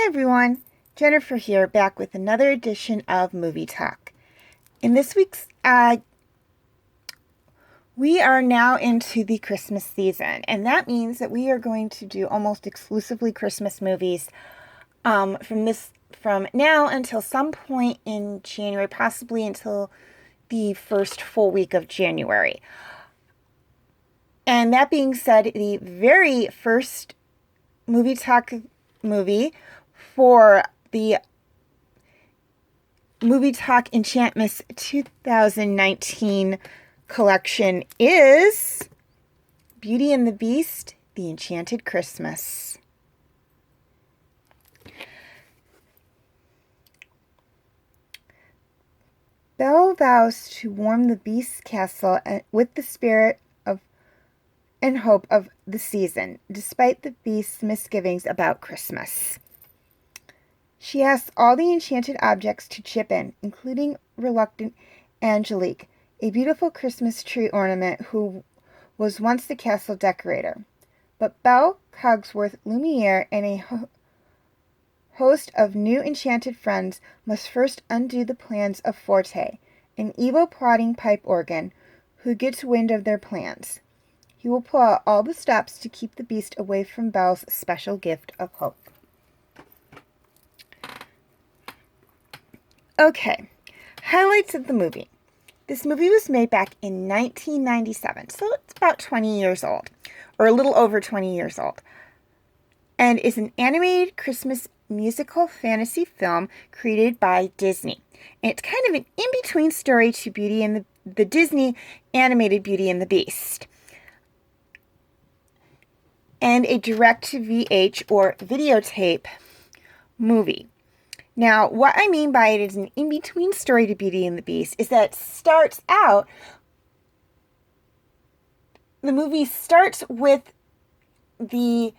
Hi everyone, Jennifer here, back with another edition of Movie Talk. In this week's, we are now into the Christmas season, and that means that we are going to do almost exclusively Christmas movies from now until some point in January, possibly until the first full week of January. And that being said, the very first Movie Talk movie for the Movie Talk Enchant-mas 2019 collection is Beauty and the Beast, The Enchanted Christmas. Belle vows to warm the Beast's castle with the spirit of and hope of the season, despite the Beast's misgivings about Christmas. She asks all the enchanted objects to chip in, including reluctant Angelique, a beautiful Christmas tree ornament who was once the castle decorator. But Belle, Cogsworth, Lumiere, and a host of new enchanted friends must first undo the plans of Forte, an evil plotting pipe organ who gets wind of their plans. He will pull out all the stops to keep the Beast away from Belle's special gift of hope. Okay, highlights of the movie. This movie was made back in 1997, so it's about 20 years old, or a little over 20 years old, and is an animated Christmas musical fantasy film created by Disney. And it's kind of an in-between story to Beauty and the Disney animated Beauty and the Beast, and a direct-to-VH or videotape movie. Now, what I mean by it is an in-between story to Beauty and the Beast is that the movie starts with the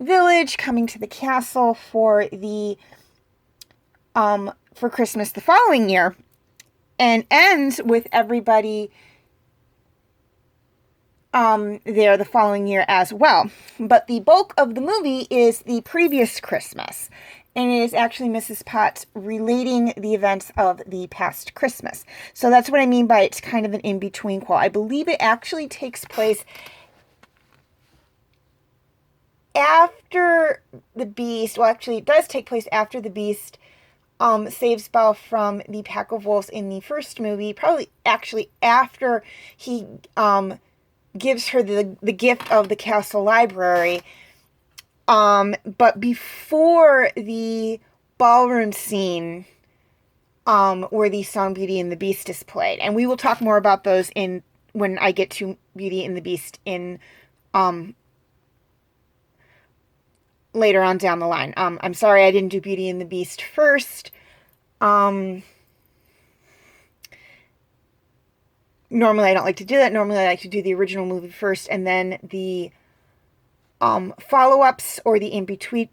village coming to the castle for Christmas the following year, and ends with everybody there the following year as well. But the bulk of the movie is the previous Christmas, and it is actually Mrs. Potts relating the events of the past Christmas. So that's what I mean by it's kind of an in-between qual. I believe it actually takes place after the Beast. Well, actually, it does take place after the Beast saves Belle from the pack of wolves in the first movie. Probably actually after he gives her the gift of the castle library. But before the ballroom scene, where the song Beauty and the Beast is played. And we will talk more about those when I get to Beauty and the Beast later on down the line. I'm sorry I didn't do Beauty and the Beast first. Normally I don't like to do that. Normally I like to do the original movie first and then the follow-ups or the in-between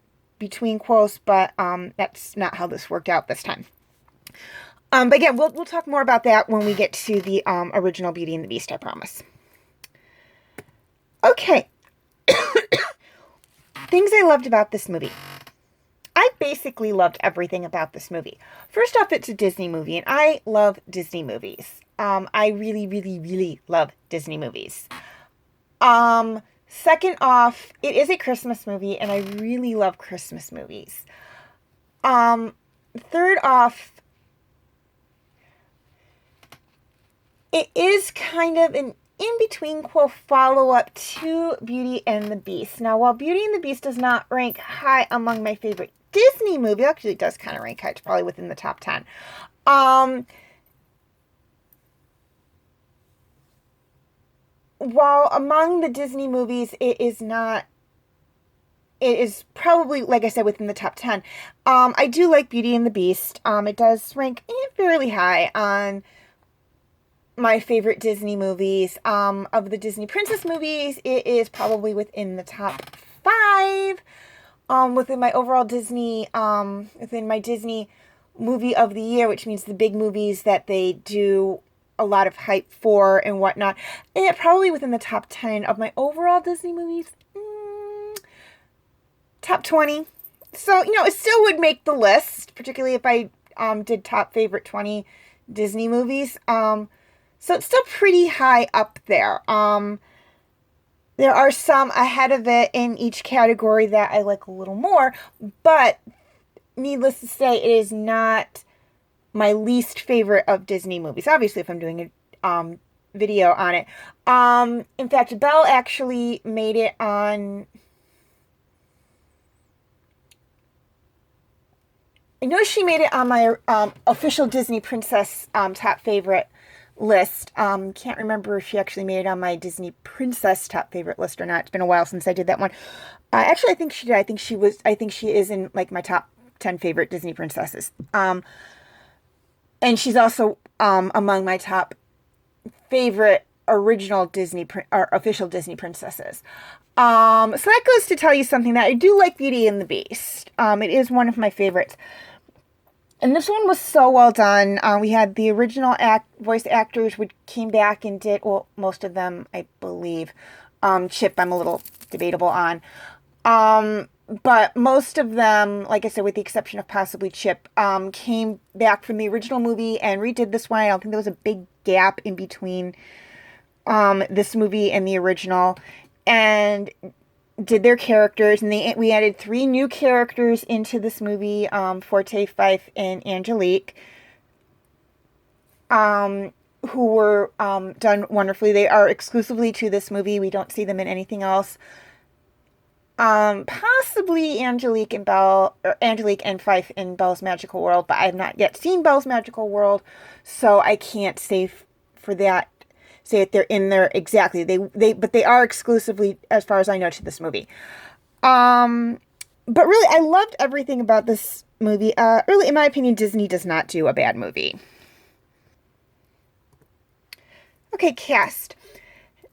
quotes, but that's not how this worked out this time. But again, we'll talk more about that when we get to the original Beauty and the Beast, I promise. Okay. Things I loved about this movie. I basically loved everything about this movie. First off, it's a Disney movie, and I love Disney movies. I really, really, really love Disney movies. Second off, it is a Christmas movie, and I really love Christmas movies. Third off, it is kind of an in-between quote follow-up to Beauty and the Beast. Now, while Beauty and the Beast does not rank high among my favorite Disney movies, actually it does kind of rank high. It's probably within the top 10. While among the Disney movies, it is probably, like I said, within the top 10. I do like Beauty and the Beast. It does rank fairly high on my favorite Disney movies. Of the Disney princess movies, it is probably within the top 5. Within my overall Disney, within my Disney movie of the year, which means the big movies that they do a lot of hype for and whatnot. And probably within the top 10 of my overall Disney movies. Top 20. So, it still would make the list, particularly if I did top favorite 20 Disney movies. So it's still pretty high up there. There are some ahead of it in each category that I like a little more, but needless to say, it is not my least favorite of Disney movies. Obviously, if I'm doing a video on it. In fact, Belle actually made it on. I know she made it on my official Disney Princess top favorite list. Can't remember if she actually made it on my Disney Princess top favorite list or not. It's been a while since I did that one. Actually, I think she did. I think she is in like my top 10 favorite Disney princesses. And she's also among my top favorite original Disney or official Disney princesses. So that goes to tell you something, that I do like Beauty and the Beast. It is one of my favorites. And this one was so well done. We had the original voice actors which came back and did, well, most of them, I believe. Chip, I'm a little debatable on. But most of them, like I said, with the exception of possibly Chip, came back from the original movie and redid this one. I don't think there was a big gap in between this movie and the original, and did their characters. And we added 3 new characters into this movie, Forte, Fife, and Angelique, who were done wonderfully. They are exclusively to this movie. We don't see them in anything else. Possibly Angelique and Belle, or Angelique and Fife in Belle's Magical World, but I have not yet seen Belle's Magical World, so I can't say for that, say that they're in there exactly. But they are exclusively, as far as I know, to this movie. But really, I loved everything about this movie. Really, in my opinion, Disney does not do a bad movie. Okay, cast.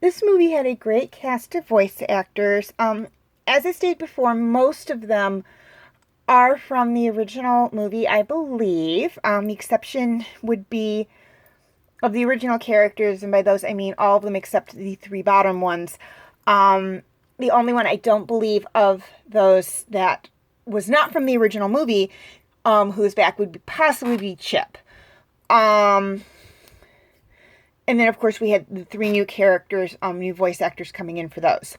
This movie had a great cast of voice actors. As I stated before, most of them are from the original movie, I believe. The exception would be of the original characters, and by those I mean all of them except the 3 bottom ones. The only one I don't believe of those that was not from the original movie, who's back, would possibly be Chip. And then, of course, we had the 3 new characters, new voice actors coming in for those.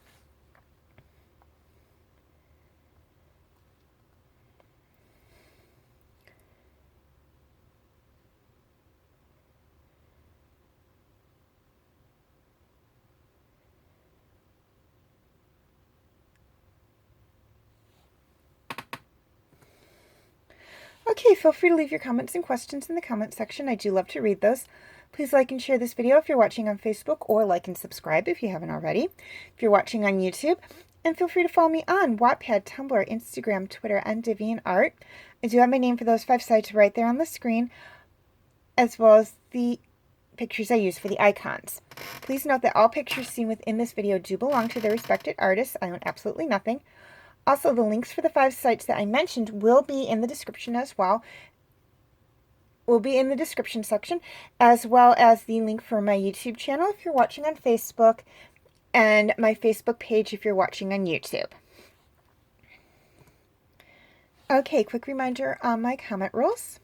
Okay, feel free to leave your comments and questions in the comment section. I do love to read those. Please like and share this video if you're watching on Facebook, or like and subscribe if you haven't already, if you're watching on YouTube. And feel free to follow me on Wattpad, Tumblr, Instagram, Twitter, and DeviantArt. I do have my name for those 5 sites right there on the screen, as well as the pictures I use for the icons. Please note that all pictures seen within this video do belong to their respected artists. I own absolutely nothing. Also, the links for the 5 sites that I mentioned will be in the description as well. Will be in the description section, as well as the link for my YouTube channel if you're watching on Facebook, and my Facebook page if you're watching on YouTube. Okay, quick reminder on my comment rules.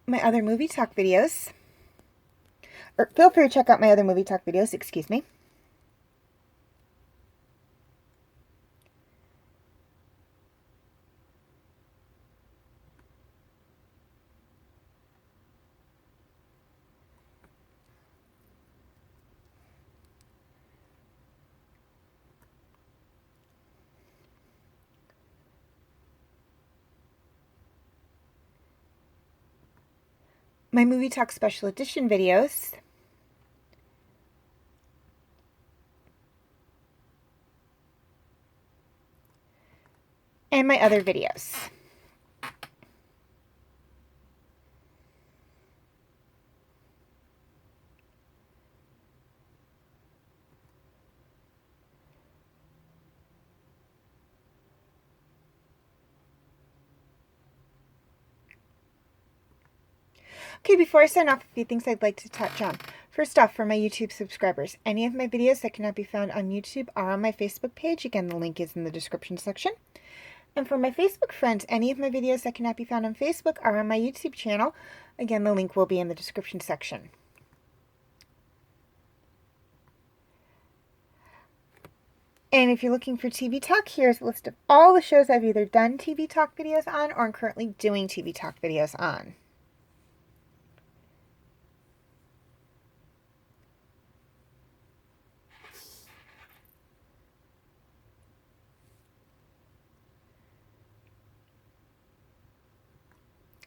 My other movie talk videos, or feel free to check out my other movie talk videos, excuse me. My movie talk special edition videos, and my other videos. Okay, before I sign off, a few things I'd like to touch on. First off, for my YouTube subscribers, any of my videos that cannot be found on YouTube are on my Facebook page. Again, the link is in the description section. And for my Facebook friends, any of my videos that cannot be found on Facebook are on my YouTube channel. Again, the link will be in the description section. And if you're looking for TV Talk, here's a list of all the shows I've either done TV Talk videos on or I'm currently doing TV Talk videos on.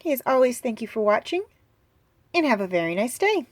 Okay, as always, thank you for watching, and have a very nice day.